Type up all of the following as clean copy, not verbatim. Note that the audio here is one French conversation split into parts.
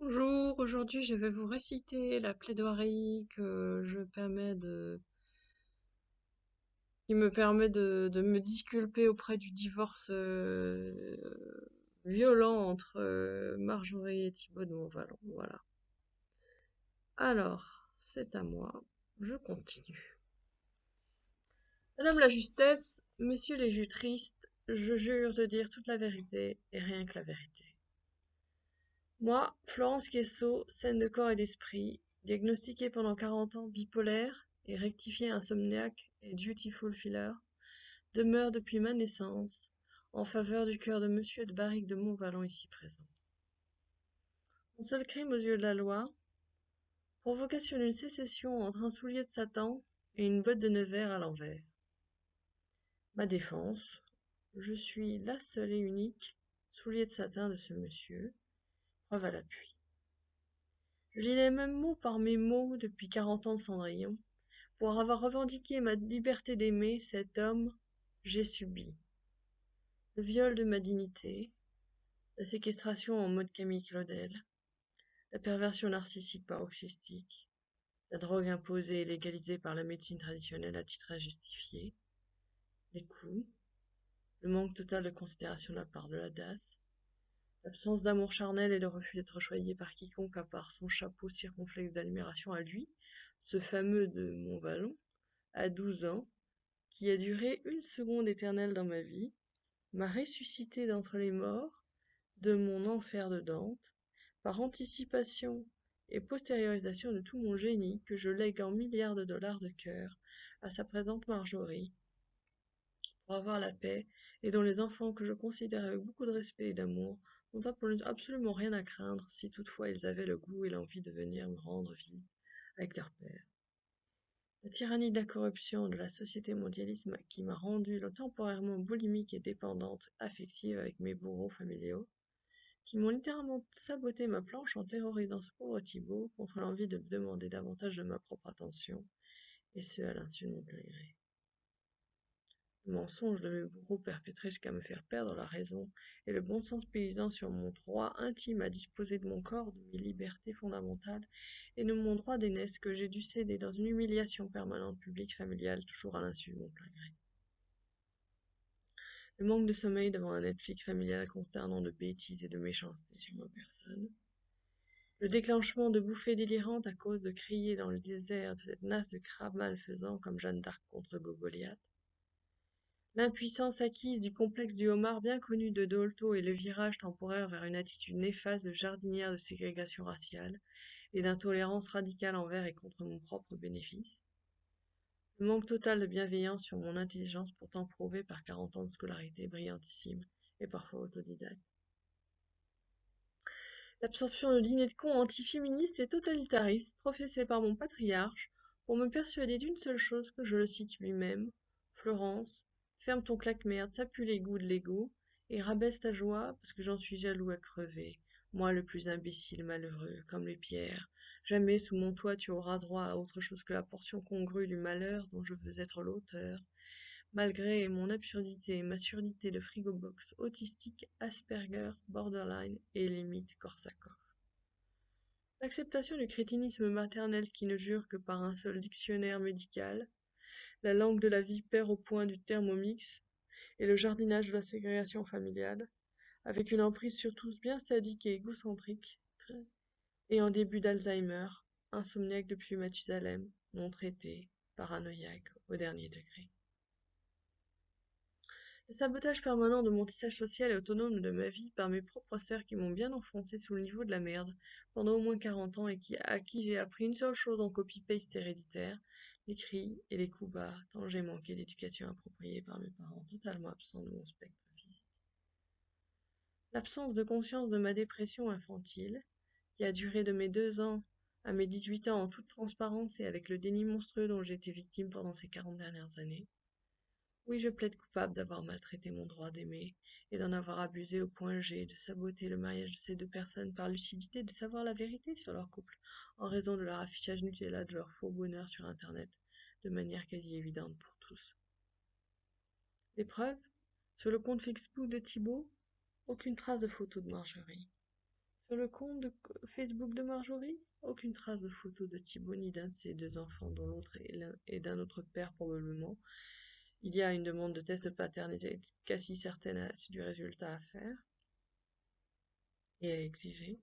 Bonjour, aujourd'hui je vais vous réciter la plaidoirie qui me permet de me disculper auprès du divorce violent entre Marjorie et Thibaut de Montvalon. Voilà. Alors, c'est à moi. Je continue. Madame la justesse, messieurs les juges tristes, je jure de dire toute la vérité et rien que la vérité. Moi, Florence Quesso, saine de corps et d'esprit, diagnostiquée pendant 40 ans bipolaire et rectifiée insomniaque et dutiful filler, demeure depuis ma naissance en faveur du cœur de Monsieur de Barrique de Montvalon ici présent. Mon seul crime aux yeux de la loi, provocation d'une sécession entre un soulier de Satan et une botte de Nevers à l'envers. Ma défense, je suis la seule et unique soulier de satin de ce monsieur, preuve à l'appui. Je lis les mêmes mots par mes mots depuis 40 ans de Cendrillon. Pour avoir revendiqué ma liberté d'aimer, cet homme, j'ai subi le viol de ma dignité, la séquestration en mode Camille Claudel, la perversion narcissique paroxystique, la drogue imposée et légalisée par la médecine traditionnelle à titre injustifié, les coups, le manque total de considération de la part de la DAS, l'absence d'amour charnel et le refus d'être choyé par quiconque à part son chapeau circonflexe d'admiration à lui, ce fameux de Montvalon, à 12 ans, qui a duré une seconde éternelle dans ma vie, m'a ressuscité d'entre les morts, de mon enfer de Dante, par anticipation et postériorisation de tout mon génie que je lègue en milliards de dollars de cœur à sa présente Marjorie, pour avoir la paix, et dont les enfants que je considère avec beaucoup de respect et d'amour n'ont absolument rien à craindre si toutefois ils avaient le goût et l'envie de venir me rendre vie avec leur père. La tyrannie de la corruption de la société mondialiste qui m'a rendue temporairement boulimique et dépendante affective avec mes bourreaux familiaux, qui m'ont littéralement saboté ma planche en terrorisant ce pauvre Thibaut contre l'envie de me demander davantage de ma propre attention, et ce à l'insu de mon plein gré. Le mensonge de mes bourreaux perpétré jusqu'à me faire perdre la raison, et le bon sens paysan sur mon droit intime à disposer de mon corps, de mes libertés fondamentales, et de mon droit d'aînesse que j'ai dû céder dans une humiliation permanente publique familiale, toujours à l'insu de mon plein gré. Le manque de sommeil devant un Netflix familial consternant de bêtises et de méchanceté sur ma personne. Le déclenchement de bouffées délirantes à cause de crier dans le désert de cette nasse de crabe malfaisant comme Jeanne d'Arc contre Goliath. L'impuissance acquise du complexe du homard bien connu de Dolto et le virage temporaire vers une attitude néfaste de jardinière de ségrégation raciale et d'intolérance radicale envers et contre mon propre bénéfice. Le manque total de bienveillance sur mon intelligence pourtant prouvée par 40 ans de scolarité brillantissime et parfois autodidacte. L'absorption de dîners de cons antiféministes et totalitaristes professés par mon patriarche pour me persuader d'une seule chose que je le cite lui-même. Florence, ferme ton claque-merde, ça pue l'égout de l'ego, et rabaisse ta joie parce que j'en suis jaloux à crever. Moi le plus imbécile malheureux, comme les pierres. Jamais sous mon toit tu auras droit à autre chose que la portion congrue du malheur dont je veux être l'auteur. Malgré mon absurdité, ma surdité de frigo-box, autistique, Asperger, borderline et limite Korsakoff. L'acceptation du crétinisme maternel qui ne jure que par un seul dictionnaire médical, la langue de la vipère au point du thermomix et le jardinage de la ségrégation familiale, avec une emprise sur tous bien sadique et égocentrique, et en début d'Alzheimer, insomniaque depuis Mathusalem, non traité, paranoïaque au dernier degré. Le sabotage permanent de mon tissage social et autonome de ma vie par mes propres sœurs qui m'ont bien enfoncé sous le niveau de la merde pendant au moins 40 ans et à qui j'ai appris une seule chose en copy-paste héréditaire, les cris et les coups bas, tant j'ai manqué d'éducation appropriée par mes parents totalement absents de mon spectre physique. L'absence de conscience de ma dépression infantile, qui a duré de mes 2 ans à mes 18 ans en toute transparence et avec le déni monstrueux dont j'ai été victime pendant ces 40 dernières années. Oui, je plaide coupable d'avoir maltraité mon droit d'aimer et d'en avoir abusé au point G, de saboter le mariage de ces deux personnes par lucidité de savoir la vérité sur leur couple, en raison de leur affichage Nutella de leur faux bonheur sur Internet, de manière quasi évidente pour tous. Les preuves? Sur le compte Facebook de Thibaut, aucune trace de photo de Marjorie. Sur le compte Facebook de Marjorie, aucune trace de photo de Thibaut ni d'un de ses deux enfants, dont l'autre est d'un autre père probablement. Il y a une demande de test de paternité quasi certaine du résultat à faire et à exiger.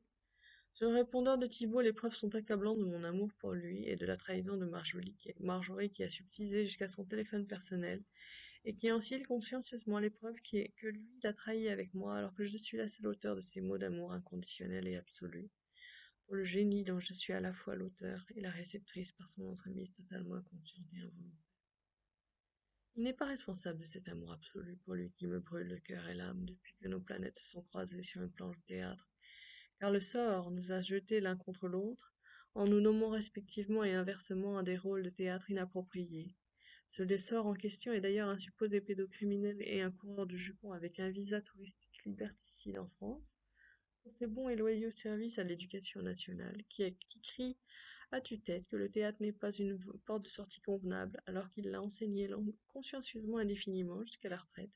Sur le répondeur de Thibaut, les preuves sont accablantes de mon amour pour lui et de la trahison de Marjorie qui a subtilisé jusqu'à son téléphone personnel et qui enfile consciencieusement les preuves que lui l'a trahi avec moi alors que je suis la seule auteure de ces mots d'amour inconditionnel et absolu. Pour le génie dont je suis à la fois l'auteur et la réceptrice par son entremise totalement inconsciente et involontaire. Il n'est pas responsable de cet amour absolu pour lui qui me brûle le cœur et l'âme depuis que nos planètes se sont croisées sur une planche de théâtre, car le sort nous a jetés l'un contre l'autre, en nous nommant respectivement et inversement à des rôles de théâtre inappropriés. Ce sort en question est d'ailleurs un supposé pédocriminel et un coureur de jupons avec un visa touristique liberticide en France, pour ses bons et loyaux services à l'éducation nationale, qui crie à tue-tête que le théâtre n'est pas une porte de sortie convenable, alors qu'il l'a enseigné consciencieusement indéfiniment jusqu'à la retraite,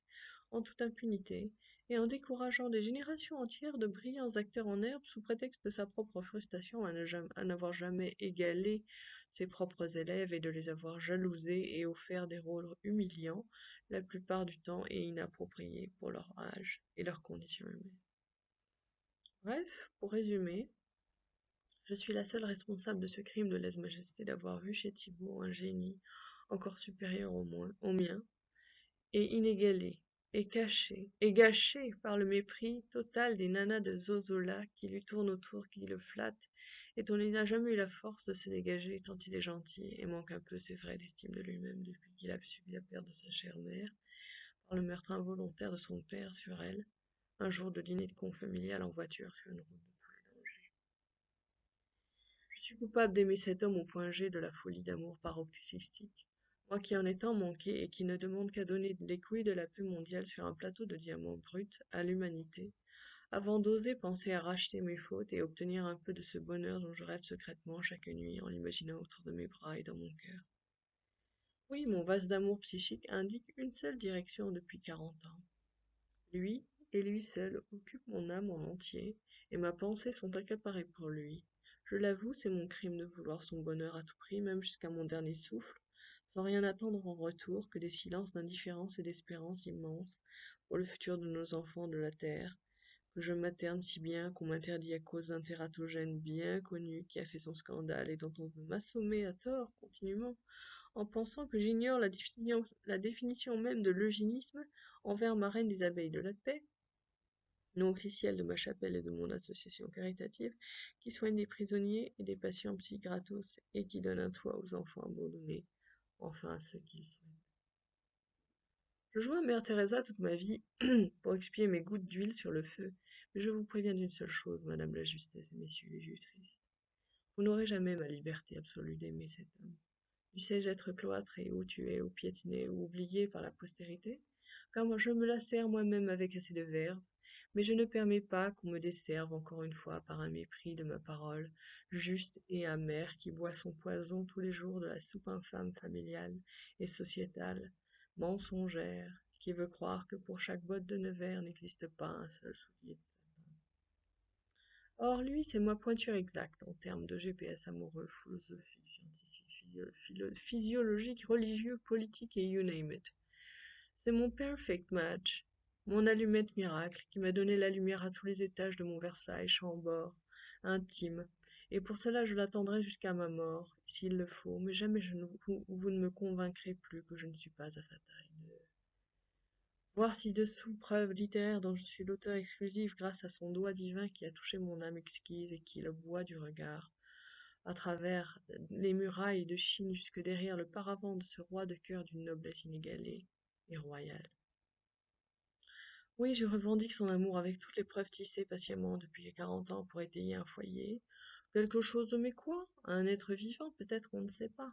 en toute impunité, et en décourageant des générations entières de brillants acteurs en herbe sous prétexte de sa propre frustration à n'avoir jamais égalé ses propres élèves et de les avoir jalousés et offert des rôles humiliants, la plupart du temps et inappropriés pour leur âge et leurs conditions humaines. Bref, pour résumer, je suis la seule responsable de ce crime de lèse-majesté d'avoir vu chez Thibaut un génie encore supérieur au mien, et inégalé, et caché, et gâché par le mépris total des nanas de Zozola qui lui tournent autour, qui le flattent, et dont il n'a jamais eu la force de se dégager tant il est gentil, et manque un peu, c'est vrai, d'estime de lui-même depuis qu'il a subi la perte de sa chère mère, par le meurtre involontaire de son père sur elle, un jour de dîner de con familial en voiture sur une route. Je suis coupable d'aimer cet homme au point G de la folie d'amour paroxystique, moi qui en ai tant manqué et qui ne demande qu'à donner les couilles de la paix mondiale sur un plateau de diamants bruts à l'humanité, avant d'oser penser à racheter mes fautes et obtenir un peu de ce bonheur dont je rêve secrètement chaque nuit en l'imaginant autour de mes bras et dans mon cœur. Oui, mon vase d'amour psychique indique une seule direction depuis 40 ans. Lui, et lui seul, occupe mon âme en entier, et ma pensée sont accaparées pour lui. Je l'avoue, c'est mon crime de vouloir son bonheur à tout prix, même jusqu'à mon dernier souffle, sans rien attendre en retour que des silences d'indifférence et d'espérance immenses pour le futur de nos enfants de la terre, que je materne si bien qu'on m'interdit à cause d'un tératogène bien connu qui a fait son scandale et dont on veut m'assommer à tort continuellement, en pensant que j'ignore la définition même de l'eugénisme envers ma reine des abeilles de la paix, nom officiel de ma chapelle et de mon association caritative, qui soigne des prisonniers et des patients psy gratos et qui donne un toit aux enfants abandonnés, enfin à ceux qui le souhaitent. Je joue à Mère Teresa toute ma vie pour expier mes gouttes d'huile sur le feu, mais je vous préviens d'une seule chose, Madame la Justesse et Messieurs les juges tristes. Vous n'aurez jamais ma liberté absolue d'aimer cet homme. Dussé-je être cloîtré ou tué ou piétiné ou oublié par la postérité, car moi je me la sers moi-même avec assez de verve, mais je ne permets pas qu'on me desserve encore une fois par un mépris de ma parole, juste et amer, qui boit son poison tous les jours de la soupe infâme familiale et sociétale, mensongère, qui veut croire que pour chaque botte de Nevers n'existe pas un seul soulier de sapin. Or, lui, c'est ma pointure exacte en termes de GPS amoureux, philosophique, scientifique, physiologique, religieux, politique et you name it. C'est mon perfect match, mon allumette miracle qui m'a donné la lumière à tous les étages de mon Versailles chambord, intime, et pour cela je l'attendrai jusqu'à ma mort, s'il le faut, mais jamais vous ne me convaincrez plus que je ne suis pas à sa taille. Voir ci-dessous preuve littéraire dont je suis l'auteur exclusif grâce à son doigt divin qui a touché mon âme exquise et qui est le bois du regard, à travers les murailles de Chine jusque derrière le paravent de ce roi de cœur d'une noblesse inégalée et royale. Oui, je revendique son amour avec toutes les preuves tissées patiemment depuis 40 ans pour étayer un foyer. Quelque chose de mais quoi? Un être vivant, peut-être, on ne sait pas.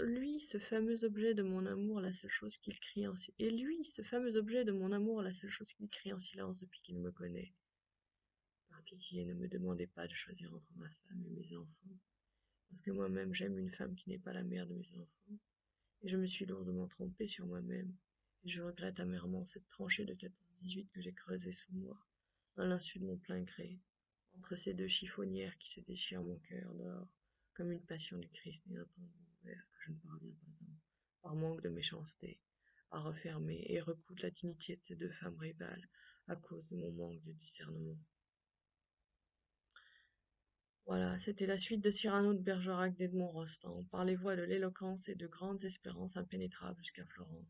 Lui, ce fameux objet de mon amour, la seule chose qu'il crie en silence. Et lui, ce fameux objet de mon amour, la seule chose qu'il crie en silence depuis qu'il me connaît. Par pitié, ne me demandez pas de choisir entre ma femme et mes enfants, parce que moi-même j'aime une femme qui n'est pas la mère de mes enfants, et je me suis lourdement trompée sur moi-même, et je regrette amèrement cette tranchée de 14-18 que j'ai creusée sous moi, à l'insu de mon plein gré. entre ces deux chiffonnières qui se déchirent mon cœur dehors, comme une passion du Christ inattendue ouvert que je ne parviens pas, par manque de méchanceté, à refermer et recoudre la dignité de ces deux femmes rivales à cause de mon manque de discernement. Voilà, c'était la suite de Cyrano de Bergerac d'Edmond Rostand, par les voix de l'éloquence et de grandes espérances impénétrables jusqu'à Florence.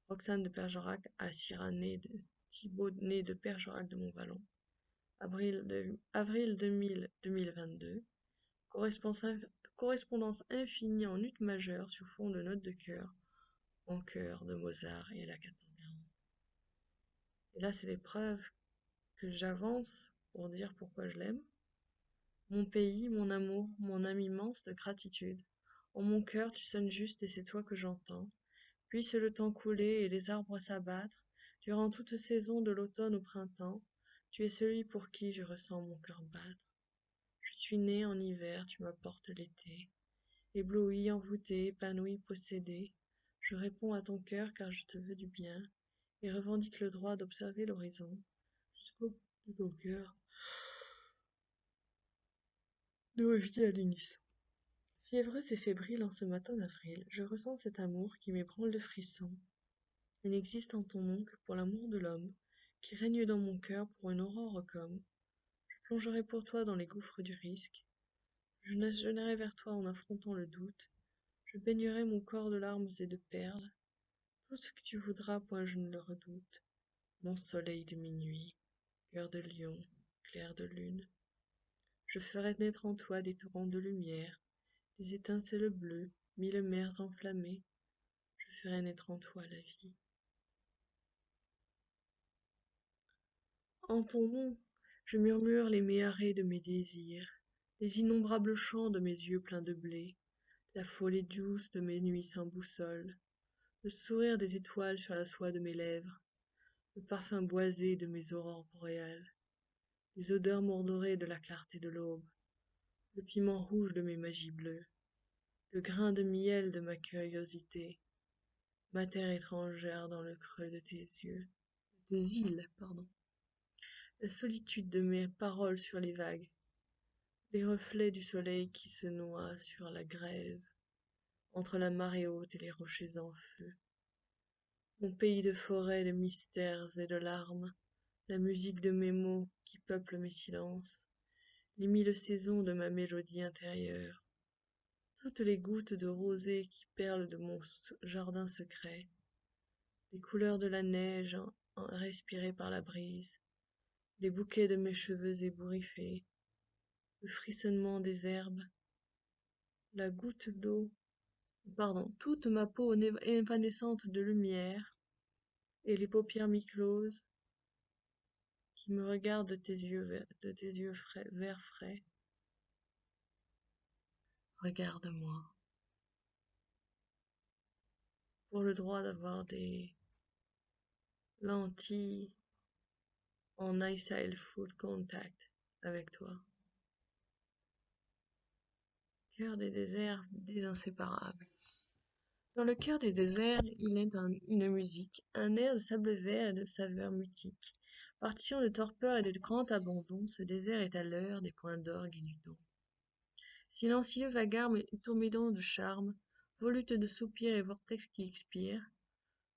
Roxane de Bergerac à Cyrano de Thibaut né de Bergerac de Montvallon. Avril 2022. Correspondance infinie en ut majeur sous fond de notes de chœur, en chœur de Mozart et la 440. Et là, c'est les preuves que j'avance pour dire pourquoi je l'aime. Mon pays, mon amour, mon âme immense de gratitude. En mon cœur, tu sonnes juste et c'est toi que j'entends. Puisse le temps couler et les arbres s'abattre, durant toute saison de l'automne au printemps, tu es celui pour qui je ressens mon cœur battre. Je suis né en hiver, tu m'apportes l'été. Ébloui, envoûté, épanoui, possédé, je réponds à ton cœur car je te veux du bien, et revendique le droit d'observer l'horizon, jusqu'au bout de ton cœur, de rejeter à l'unisson. Fiévreuse et fébrile en ce matin d'avril, je ressens cet amour qui m'ébranle de frissons. Il n'existe en ton nom que pour l'amour de l'homme, qui règne dans mon cœur pour une aurore comme. Je plongerai pour toi dans les gouffres du risque. Je nagerai vers toi en affrontant le doute. Je baignerai mon corps de larmes et de perles. Tout ce que tu voudras, point je ne le redoute. Mon soleil de minuit, cœur de lion, clair de lune. Je ferai naître en toi des torrents de lumière, des étincelles bleues, mille mers enflammées. Je ferai naître en toi la vie. En ton nom, je murmure les méharées de mes désirs, les innombrables chants de mes yeux pleins de blé, la folie douce de mes nuits sans boussole, le sourire des étoiles sur la soie de mes lèvres, le parfum boisé de mes aurores boréales, les odeurs mordorées de la clarté de l'aube, le piment rouge de mes magies bleues, le grain de miel de ma curiosité, ma terre étrangère dans le creux de tes yeux, tes îles, pardon, la solitude de mes paroles sur les vagues, les reflets du soleil qui se noie sur la grève, entre la marée haute et les rochers en feu, mon pays de forêts, de mystères et de larmes, la musique de mes mots qui peuplent mes silences, les mille saisons de ma mélodie intérieure, toutes les gouttes de rosée qui perlent de mon jardin secret, les couleurs de la neige respirées par la brise, les bouquets de mes cheveux ébouriffés, le frissonnement des herbes, la goutte d'eau, toute ma peau évanescente de lumière, et les paupières mi-closes qui me regardent de tes yeux verts frais. Regarde-moi. Pour le droit d'avoir des lentilles en eyesight full contact avec toi. Cœur des déserts, des inséparables. Dans le cœur des déserts, il est une musique, un air de sable vert et de saveur mutique. Partition de torpeur et de grand abandon, ce désert est à l'heure des points d'orgue et du don. Silencieux vagarme et tourbillon de charme, volute de soupirs et vortex qui expirent,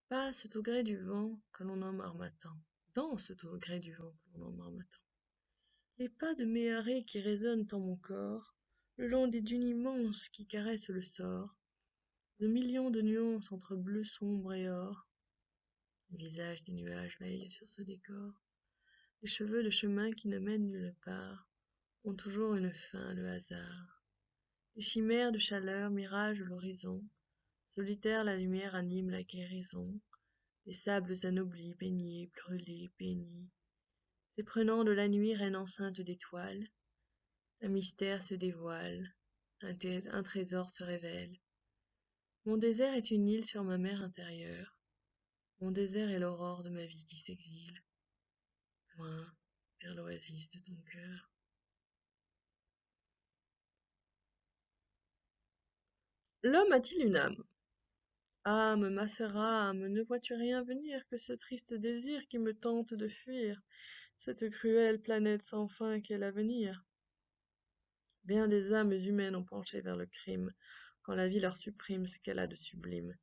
passe au gré du vent que l'on nomme harmattan, danse au gré du vent que l'on nomme harmattan. Les pas de méharée qui résonnent en mon corps, le long des dunes immenses qui caressent le sort, de millions de nuances entre bleu sombre et or. Le visage des nuages veille sur ce décor. Les cheveux de chemin qui ne mènent nulle part ont toujours une fin, le hasard. Les chimères de chaleur miragent l'horizon. Solitaire la lumière anime la guérison. Les sables anoblis, baignés, brûlés, bénis. S'éprenant de la nuit reine enceinte d'étoiles, un mystère se dévoile, un trésor se révèle. Mon désert est une île sur ma mer intérieure. Mon désert est l'aurore de ma vie qui s'exile, loin vers l'oasis de ton cœur. L'homme a-t-il une âme? Âme, ma sœur âme, ne vois-tu rien venir que ce triste désir qui me tente de fuir? cette cruelle planète sans fin qu'est l'avenir. Bien des âmes humaines ont penché vers le crime, quand la vie leur supprime ce qu'elle a de sublime.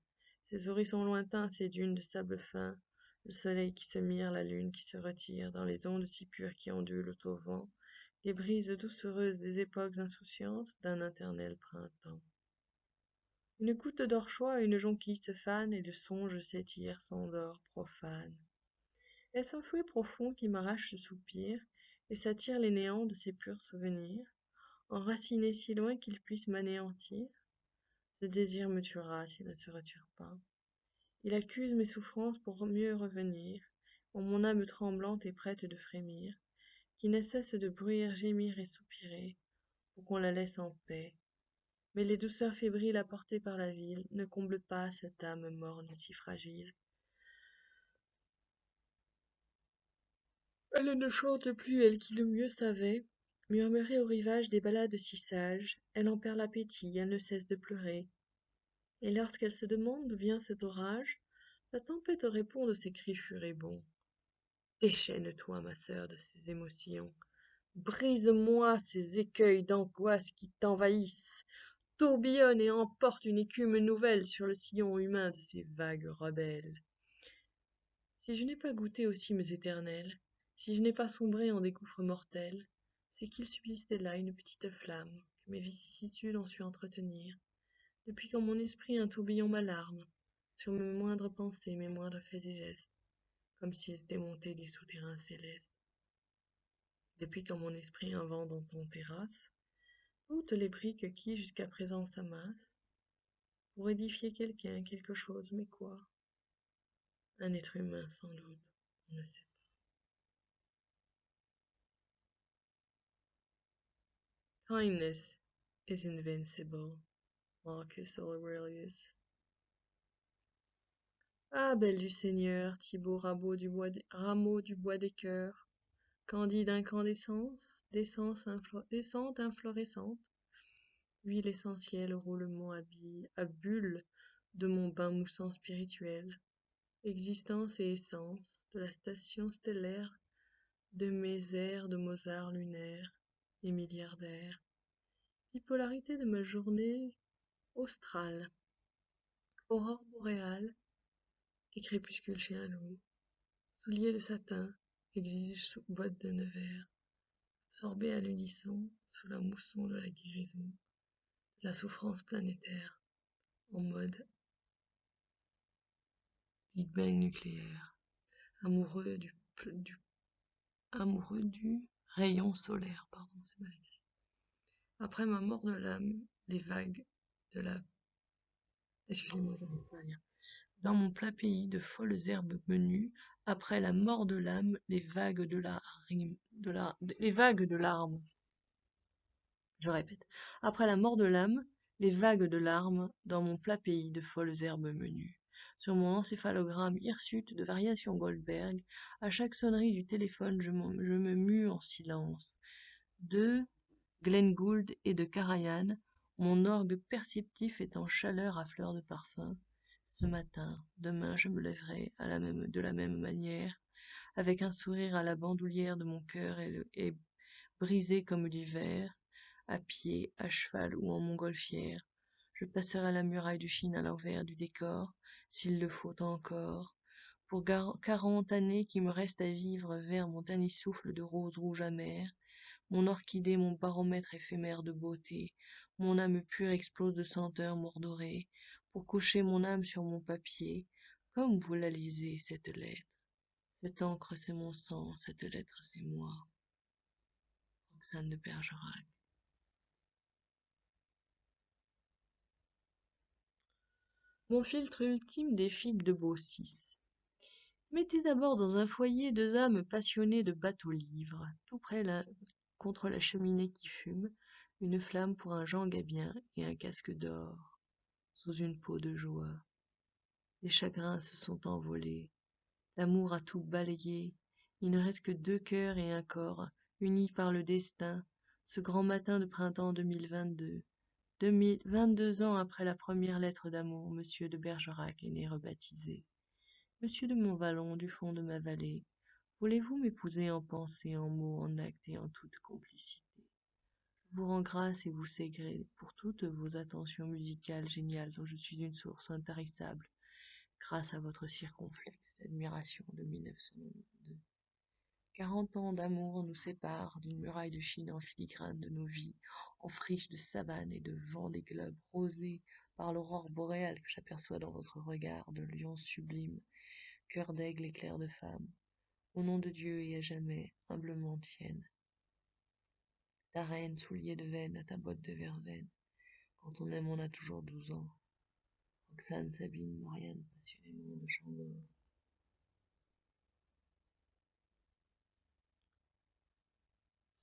Ces horizons lointains, ces dunes de sable fin, le soleil qui se mire, la lune qui se retire, dans les ondes si pures qui ondulent au vent, les brises doucereuses des époques insouciantes d'un éternel printemps. Une goutte d'orchois et une jonquille se fanent, et le songe s'étire, s'endort, profane. Est-ce un souhait profond qui m'arrache ce soupir, et s'attire les néants de ces purs souvenirs, enraciné si loin qu'il puisse m'anéantir? Ce désir me tuera s'il ne se retire pas. Il accuse mes souffrances pour mieux revenir, en mon âme tremblante et prête de frémir, qui ne cesse de bruire, gémir et soupirer, pour qu'on la laisse en paix. Mais les douceurs fébriles apportées par la ville ne comblent pas cette âme morne si fragile. Elle ne chante plus, elle qui le mieux savait murmurer au rivage des ballades si sages. Elle en perd l'appétit, elle ne cesse de pleurer. Et lorsqu'elle se demande d'où vient cet orage, la tempête répond de ses cris furibonds. Déchaîne-toi, ma sœur, de ces émotions. Brise-moi ces écueils d'angoisse qui t'envahissent. Tourbillonne et emporte une écume nouvelle sur le sillon humain de ces vagues rebelles. Si je n'ai pas goûté aux cimes éternelles, si je n'ai pas sombré en des gouffres mortels, c'est qu'il subsistait là une petite flamme que mes vicissitudes ont su entretenir, depuis qu'en mon esprit un tourbillon m'alarme, sur mes moindres pensées, mes moindres faits et gestes, comme si étaient montés des souterrains célestes. Depuis qu'en mon esprit un vent dont on terrasse toutes les briques qui jusqu'à présent s'amassent, pour édifier quelqu'un, quelque chose, mais quoi? Un être humain sans doute, on ne sait pas. Kindness is invincible. Marcus Aurelius. Ah, belle du Seigneur, Thibaut rameau du bois des cœurs, candide incandescence, descente inflorescente, huile essentielle au roulement à bulles de mon bain moussant spirituel, existence et essence de la station stellaire de mes airs de Mozart lunaire et milliardaire, bipolarité de ma journée australe, aurore boréale et crépuscule chez un loup. Souliers de satin, exige sous bottes de Nevers, absorbés à l'unisson sous la mousson de la guérison, la souffrance planétaire, en mode Big Bang nucléaire, amoureux amoureux du rayon solaire, pardon, c'est mal écrit. Après ma mort de l'âme, les vagues de la... Excusez-moi, j'arrive pas à lire. Dans mon plat pays de folles herbes menues, après la mort de l'âme, les vagues les vagues de larmes. Je répète. Après la mort de l'âme, les vagues de larmes dans mon plat pays de folles herbes menues. Sur mon encéphalogramme hirsute de variation Goldberg, à chaque sonnerie du téléphone, je me mue en silence. De Glenn Gould et de Karajan, mon orgue perceptif est en chaleur à fleur de parfum. Ce matin, demain, je me lèverai de la même manière, avec un sourire à la bandoulière de mon cœur et brisé comme l'hiver, à pied, à cheval ou en montgolfière. Je passerai la muraille de Chine à l'envers du décor, s'il le faut encore, pour 40 années qui me restent à vivre vers mon dernier souffle de rose rouge amère, mon orchidée, mon baromètre éphémère de beauté, mon âme pure explose de senteur mordorée, pour coucher mon âme sur mon papier, comme vous la lisez, cette lettre. Cette encre, c'est mon sang, cette lettre, c'est moi. Roxane de Bergerac. Mon filtre ultime des figues de Baucis. Mettez d'abord dans un foyer deux âmes passionnées de bateaux-livres, tout près contre la cheminée qui fume, une flamme pour un Jean Gabien et un casque d'or, sous une peau de joie. Les chagrins se sont envolés, l'amour a tout balayé, il ne reste que deux cœurs et un corps, unis par le destin, ce grand matin de printemps 2022. 22 ans après la première lettre d'amour, monsieur de Bergerac est né rebaptisé. Monsieur de Montvallon, du fond de ma vallée, Voulez-vous m'épouser en pensée, en mots, en actes et en toute complicité? Je vous rends grâce et vous sais gré pour toutes vos attentions musicales géniales dont je suis une source intarissable, grâce à votre circonflexe admiration de 1992. 40 ans d'amour nous séparent d'une muraille de Chine en filigrane de nos vies, en friche de savane et de vent des globes rosés par l'aurore boréale que j'aperçois dans votre regard de lion sublime, cœur d'aigle et clair de femme. Au nom de Dieu et à jamais, humblement tienne. Ta reine, soulier de veine à ta botte de verveine. Quand on aime, on a toujours 12 ans. Roxane, Sabine, Marianne, passionnément de Chambord.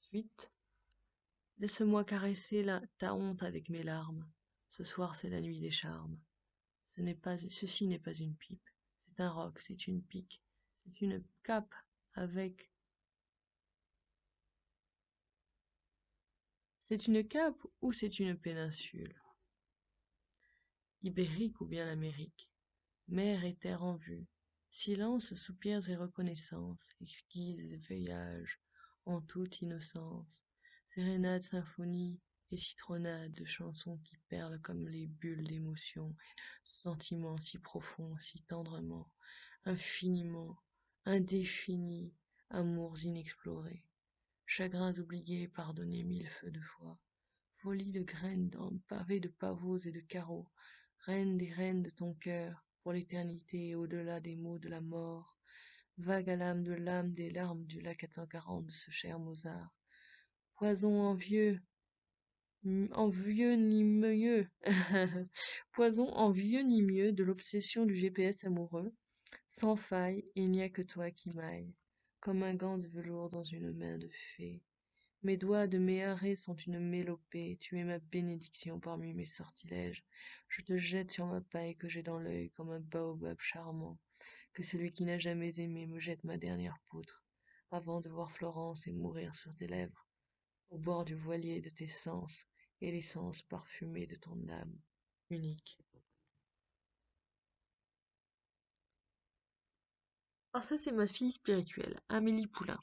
Suite. Laisse-moi caresser ta honte avec mes larmes. Ce soir, c'est la nuit des charmes. Ceci n'est pas une pipe. C'est un roc, c'est une pique. C'est une cape avec. C'est une cape ou c'est une péninsule? Ibérique ou bien l'Amérique? Mer et terre en vue. Silence, soupirs et reconnaissance. Exquise feuillage, en toute innocence. Sérénade, symphonie et citronnade de chansons qui perlent comme les bulles d'émotion. Sentiments si profonds, si tendrement, infiniment, indéfinis, amours inexplorés. Chagrins oubliés, pardonnés 1000 feux de fois. Folie de graines pavées de pavots et de carreaux. Reine des reines de ton cœur, pour l'éternité, au-delà des mots de la mort. Vague à l'âme des larmes du lac 440 de ce cher Mozart. Poison envieux ni mieux. Poison envieux ni mieux de l'obsession du GPS amoureux. Sans faille, il n'y a que toi qui m'aille, comme un gant de velours dans une main de fée. Mes doigts de méharée sont une mélopée, tu es ma bénédiction parmi mes sortilèges. Je te jette sur ma paille que j'ai dans l'œil comme un baobab charmant. Que celui qui n'a jamais aimé me jette ma dernière poutre, avant de voir Florence et mourir sur tes lèvres, au bord du voilier de tes sens et l'essence parfumée de ton âme unique. Alors ça, c'est ma fille spirituelle, Amélie Poulain.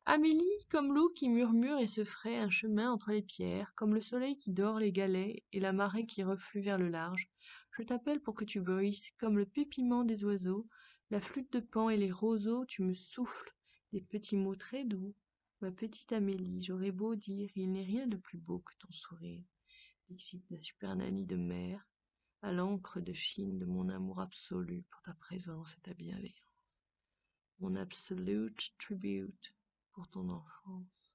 Amélie, comme l'eau qui murmure et se fraie un chemin entre les pierres, comme le soleil qui dort les galets et la marée qui reflue vers le large, je t'appelle pour que tu bruisses, comme le pépiment des oiseaux, la flûte de Pan et les roseaux, tu me souffles des petits mots très doux. Ma petite Amélie, j'aurais beau dire, il n'est rien de plus beau que ton sourire. Dixit la super nanny de mer, à l'encre de Chine de mon amour absolu pour ta présence et ta bienveillance. Mon absolute tribute pour ton enfance.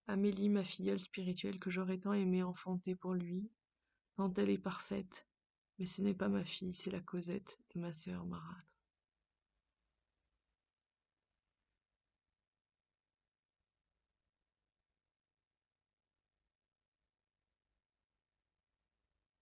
Amélie, ma filleule spirituelle que j'aurais tant aimé enfanter pour lui, tant elle est parfaite, mais ce n'est pas ma fille, c'est la Cosette de ma sœur Marat.